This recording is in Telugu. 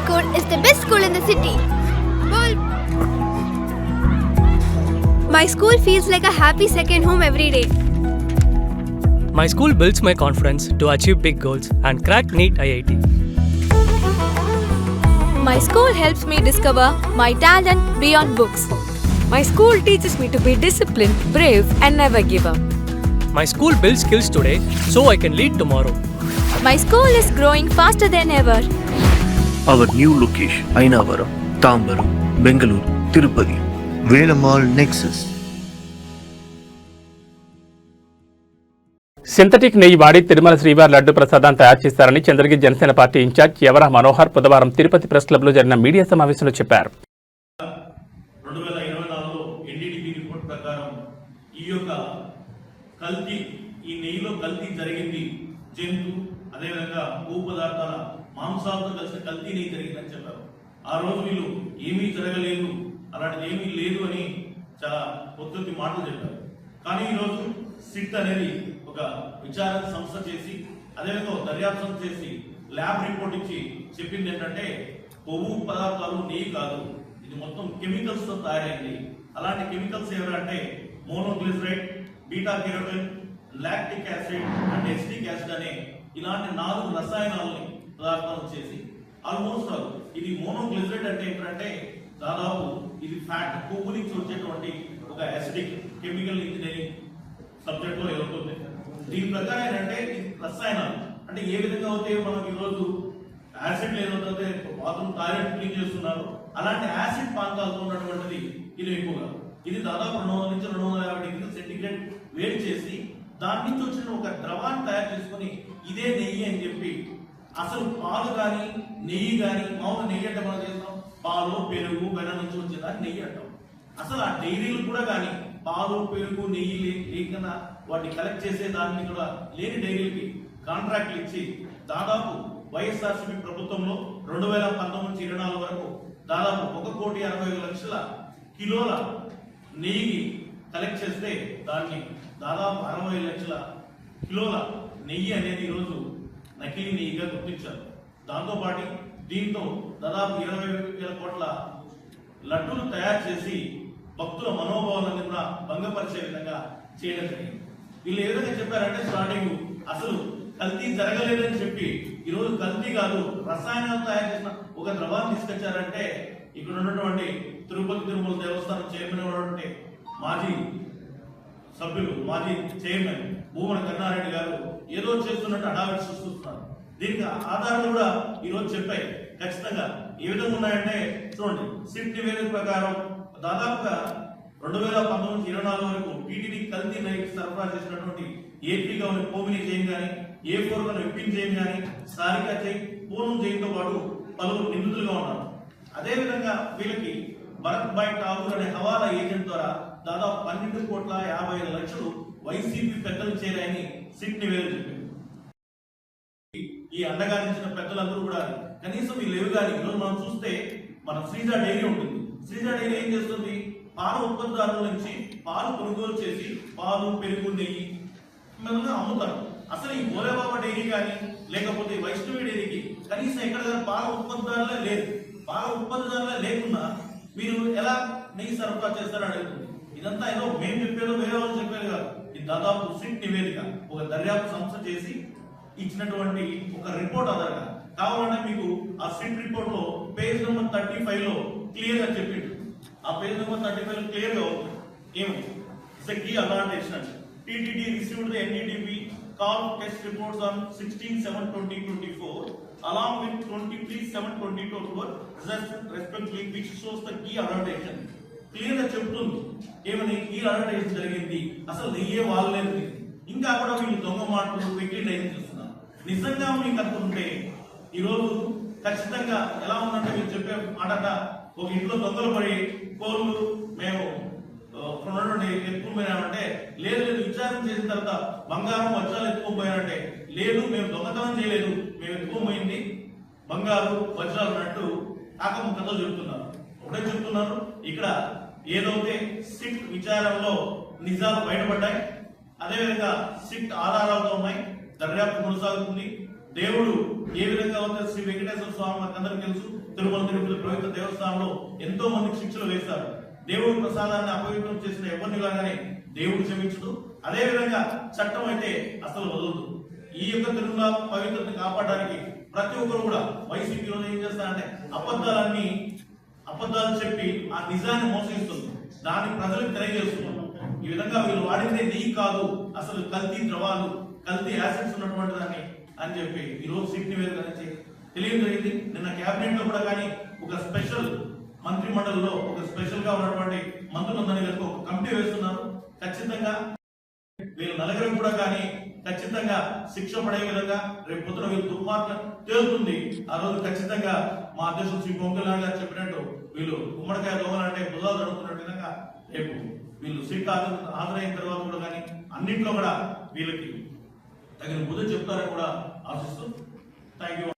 school is the best school in the city. My school feels like a happy second home every day. My school builds my confidence to achieve big goals and crack NEET IIT. My school helps me discover my talent beyond books. My school teaches me to be disciplined, brave, and never give up. My school builds skills today so I can lead tomorrow. My school is growing faster than ever. Our new location, Ainavaram, Tambaram, Bengaluru, Tirupati, Velamal Nexus. Synthetic నెయ్యి వాడి తిరుమల శ్రీవారి లడ్డు ప్రసాదాన్ని తయారు చేస్తారని చంద్రగిరి జనసేన పార్టీ ఇన్ఛార్జ్ యవరా మనోహర్ బుధవారం తిరుపతి ప్రెస్ క్లబ్లో జరిగిన మీడియా సమావేశంలో చెప్పారు. 2024లో ఎన్డీటీవీ రిపోర్ట్ ప్రకారం ఈ యొక్క కల్తీ, ఈ నెయ్యిలో కల్తీ జరిగింది. జంతు అదేవిధంగా భూ పదార్థాల మాంసాలతో కలిసిన కల్తీ నెయ్యి జరిగిందని చెప్పారు. ఆ రోజు వీళ్ళు ఏమీ జరగలేదు, అలాంటిది ఏమీ లేదు అని చాలా ఒత్తి మాటలు చెప్పారు. కానీ ఈరోజు సిట్ అనేది ఒక విచారణ సంస్థ చేసి అదేవిధంగా దర్యాప్తు చేసి ల్యాబ్ రిపోర్ట్ ఇచ్చి చెప్పింది ఏంటంటే కొవ్వు పదార్థాలు నెయ్యి కాదు, ఇది మొత్తం కెమికల్స్ తో తయారైంది. అలాంటి కెమికల్స్ ఎవరంటే monoglyceride, beta carotene, lactic acid and acetic acid అనే ఇలాంటి 4 రసాయనాలని పదార్థాలు చేసి ఆల్మోస్ట్ ఇది మోనోగ్లిసరైడ్ అంటే ఏంటంటే దాదాపు ఇది ఫ్యాట్, కొవ్వు నుంచి వచ్చేటువంటి ఒక యాసిడిక్ కెమికల్ ఇంజనీరింగ్ సబ్జెక్ట్ లో ఎదుగుతుంది. దీని ప్రకారం ఏంటంటే రసాయనాలు అంటే ఏ విధంగా అవుతాయో మనం ఈరోజు యాసిడ్ ఏదైతే బాత్రూమ్ టాయిలెట్ క్లీన్ చేస్తున్నారు అలాంటి యాసిడ్ ప్రాంతాలతో ఉన్నటువంటిది ఇది ఎక్కువగా. ఇది దాదాపు 200 నుంచి 250 డిగ్రీల సెంటిగ్రేడ్ వేడి చేసి దాని నుంచి వచ్చిన ఒక ద్రవాన్ని తయారు చేసుకుని ఇదే నెయ్యి అని చెప్పి, అసలు పాలు కానీ నెయ్యి కానీ మామూలు నెయ్యి అంటే మనం చేస్తాం పాలు పెరుగు వెన్న నుంచి వచ్చేదాన్ని నెయ్యి అంటాం. అసలు ఆ డైరీలు కూడా కానీ పాలు పెరుగు నెయ్యి లేకుండా వాటిని కలెక్ట్ చేసే దాన్ని కూడా లేని డైరీలకి కాంట్రాక్ట్లు ఇచ్చి దాదాపు వైఎస్ఆర్సీపీ ప్రభుత్వంలో 2019 నుంచి 2024 వరకు దాదాపు 1,60,00,000 కిలోల నెయ్యి కలెక్ట్ చేస్తే దాన్ని దాదాపు 60 లక్షల కిలోల నెయ్యి అనేది ఈరోజు నకిలీ నెయ్యిగా గుర్తించారు. దాంతోపాటు దీంతో దాదాపు 20,000 కోట్ల లడ్డూలు తయారు చేసి భక్తుల మనోభావాలను కూడా భంగపరిచే విధంగా చేయడం జరిగింది. వీళ్ళు ఏ విధంగా చెప్పారంటే స్టార్టింగ్ అసలు కల్తీ జరగలేదని చెప్పి ఈరోజు కల్తీ కాదు రసాయనాలు తయారు చేసిన ఒక ద్రవాన్ని తీసుకొచ్చారంటే ఇక్కడ ఉన్నటువంటి తిరుపతి తిరుమల దేవస్థానం చైర్మన్ ఉన్నటువంటి మాజీ సభ్యులు, మాజీ చైర్మన్ భూమన కరుణారెడ్డి గారు ఏదో చేస్తున్నట్టు హడావిడి సృష్టిస్తున్నారు. దీనికి ఆధారాలు కూడా ఈరోజు చెప్పాయి. ఖచ్చితంగా ఏ విధంగా ఉన్నాయంటే చూడండి, సిట్ నివేదిక ప్రకారం దాదాపుగా 2019 నుంచి 2024 వరకు టీటీడీ కల్తీ నెయ్యి సరఫరా చేసినటువంటి ఏపీగా ఉన్న పోమిని జైన్ కానీ A4 విపిన్ జైన్ కానీ సారికా జైన్, పూనం జైన్తో పాటు పలువురు నిందితులుగా ఉన్నారు. అదేవిధంగా వీళ్ళకి భరత్ భాయ్ ఠాకూర్ అనే హవాలా ఏజెంట్ ద్వారా దాదాపు 12,55,00,000 వైసీపీ పెద్దలు చేరాయని సిట్ నివేదిక చెప్పింది. ఈ అండగానించిన పెద్దలందరూ కూడా కనీసం వీళ్ళు లేవు. కానీ ఈరోజు మనం చూస్తే మన శ్రీజ డైరీ ఉంటుంది. శ్రీజ డైరీ ఏం చేస్తుంది? పాల ఉత్పత్తిదారుల నుంచి పాలు కొనుగోలు చేసి పాలు పెరుగు నెయ్యి అమ్ముతారు. అసలు ఈ భోలేబాబా డైరీ కానీ లేకపోతే వైష్ణవి డైరీకి కనీసం ఎక్కడ పాల ఉత్పత్తిదారులే లేదు. పాల ఉత్పత్తిదారులే లేకున్నా మీరు ఎలా నెయ్యి సరఫరా చేస్తారని అడుగుతుంది. ఇదంతా ఏదో మేము చెప్పేదో వేరే వాళ్ళు చెప్పేది కాదు. ఇది దాదాపు సిట్ నివేదిక ఒక దర్యాప్తు సంస్థ చేసి ఇచ్చినటువంటి ఒక రిపోర్ట్ ఆధారంగా. కావాలంటే మీకు ఆ సిట్ రిపోర్ట్ లో పేజ్ నెంబర్ 35 లో క్లియర్ గా చెప్పిండు. ఆ పేజ్ నెంబర్ 35 లో క్లియర్ గా ఉంది ఏమి key advantage. TTD received the NDTV call test reports on 16/7/2024 along with 23/7/2024 respectively, which shows the key advantage. Clear గా చెప్తుంది ఏమని కీ అడ్వాంటేజ్ జరిగింది, అసలు నెయ్యే వాళ్ళలేదు. ఇంకా కూడా వీళ్ళు దొంగ మాటలు పెట్టి డైరీ చేస్తున్నారు. నిజంగా మీకు అనుకుంటే ఈరోజు ఖచ్చితంగా ఎలా ఉందంటే మీరు చెప్పే మాట ఒక ఇంట్లో దొంగలు పడి కోళ్ళు మేము ఎత్తుకుపోయామంటే లేదు లేదు, విచారణ చేసిన తర్వాత బంగారం వజ్రాలు ఎత్తుకోపోయారంటే లేదు మేము దొంగతనం చేయలేదు, మేము ఎత్తుకోపోయింది బంగారు వజ్రాలు అన్నట్టు కాకముఖతో చెప్తున్నారు. ఒకటే చెప్తున్నారు, ఇక్కడ ఏదైతే సిట్ విచారణలో నిజాలు బయటపడ్డాయి, అదేవిధంగా సిట్ ఆధారాలతో ఉన్నాయి, దర్యాప్తు కొనసాగుతుంది. దేవుడు ఏ విధంగా ఉందో శ్రీ వెంకటేశ్వర స్వామి మనకు అందరికీ తెలుసు. తిరుమల తిరుపతి పవిత్ర దేవస్థానంలో ఎంతో మందికి శిక్షలు వేశారు. దేవుడు ప్రసాదాన్ని అపవిత్రం చేసిన ఎవరిని కానీ దేవుడు క్షమించదు. అదే విధంగా చట్టం అయితే అసలు వదలదు. ఈ యొక్క తిరుమల పవిత్రతను కాపాడడానికి ప్రతి ఒక్కరు కూడా వైసీపీ రోజు ఏం చేస్తారంటే అబద్ధాలు చెప్పి ఆ నిజాన్ని మోసగిస్తుంది. దాన్ని ప్రజలకు తెలియజేస్తున్నారు. ఈ విధంగా వీళ్ళు వాడిందే నెయ్యి కాదు, అసలు కల్తీ ద్రవాలు, కల్తీ యాసిడ్స్ ఉన్నటువంటి దాన్ని అని చెప్పి ఈ రోజు సిట్ నివేదిక నుంచి తెలియజేయండి. నిన్న కేబినెట్ లో కూడా కానీ ఒక స్పెషల్ మంత్రి మండలిలో ఒక స్పెషల్ గా ఉన్నటువంటి మంత్రులందరినీ కలిపి ఒక కమిటీ వేస్తున్నారు. ఖచ్చితంగా వీళ్ళు నలుగురు కూడా కానీ ఖచ్చితంగా శిక్ష పడే విధంగా రేపు పొద్దున వీళ్ళు దుర్మార్గం తేలుతుంది. ఆ రోజు ఖచ్చితంగా మా అధ్యక్షుడు శ్రీ పొంగల్ గారు చెప్పినట్టు వీళ్ళు గుమ్మడికాయ దొంగలంటే బుధాలు జరుగుతున్న విధంగా రేపు వీళ్ళు సీట్ హాజరైన తర్వాత కూడా కానీ అన్నింటిలో కూడా వీళ్ళకి తగిన బుద్ధి చెప్తారని కూడా ఆశిస్తూ థ్యాంక్ యూ.